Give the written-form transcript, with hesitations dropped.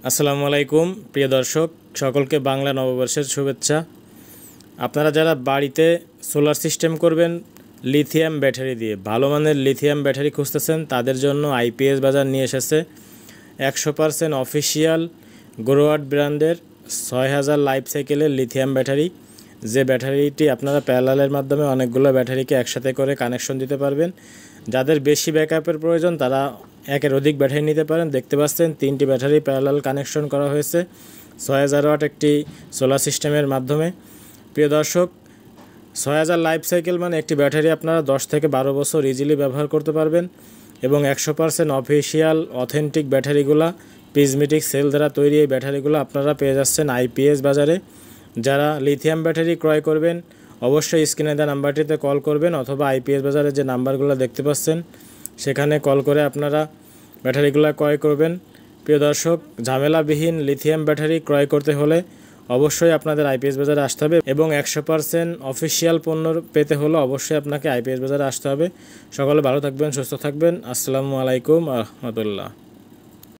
আসসালামু আলাইকুম প্রিয় দর্শক, সকলকে বাংলা নববর্ষের শুভেচ্ছা। আপনারা যারা বাড়িতে সোলার সিস্টেম করবেন লিথিয়াম ব্যাটারি দিয়ে, ভালো মানের লিথিয়াম ব্যাটারি খুঁজতেছেন, তাদের জন্য আইপিএস বাজার নিয়ে এসেছে 100% অফিসিয়াল গ্রোয়ার্ড ব্র্যান্ডের 6000 লাইফ সাইকেলের লিথিয়াম ব্যাটারি। যে ব্যাটারিটি আপনারা প্যারালালের মাধ্যমে অনেকগুলো ব্যাটারিকে একসাথে করে কানেকশন দিতে পারবেন। যাদের বেশি ব্যাকআপের প্রয়োজন তারা একের অধিক ব্যাটারি নিতে পারেন। দেখতে পাচ্ছেন 3টি ব্যাটারি প্যারালাল কানেকশন করা হয়েছে 6000 ওয়াট একটি সোলার সিস্টেমের মাধ্যমে। প্রিয় দর্শক, 6000 লাইফ সাইকেল মানে একটি ব্যাটারি আপনারা 10 থেকে 12 বছর ইজিলি ব্যবহার করতে পারবেন। এবং 100% অফিসিয়াল অথেন্টিক ব্যাটারিগুলা প্রিজমেটিক সেল দ্বারা তৈরি এই ব্যাটারিগুলো আপনারা পেয়ে যাচ্ছেন আইপিএস বাজারে। যারা লিথিয়াম ব্যাটারি ক্রয় করবেন অবশ্যই স্ক্রিনে দেওয়া নাম্বারটিতে কল করবেন, অথবা আইপিএস বাজারে যে নাম্বারগুলো দেখতে পাচ্ছেন সেখানে কল করে আপনারা ব্যাটারিগুলো ক্রয় করবেন। প্রিয় দর্শক, ঝামেলাবিহীন লিথিয়াম ব্যাটারি ক্রয় করতে হলে অবশ্যই আপনাদের আইপিএস বাজারে আসতে হবে, এবং 100% অফিসিয়াল পণ্য পেতে হলে অবশ্যই আপনাকে আইপিএস বাজারে আসতে হবে। সকলে ভালো থাকবেন, সুস্থ থাকবেন। আসসালামু আলাইকুম রহমতুল্লাহ।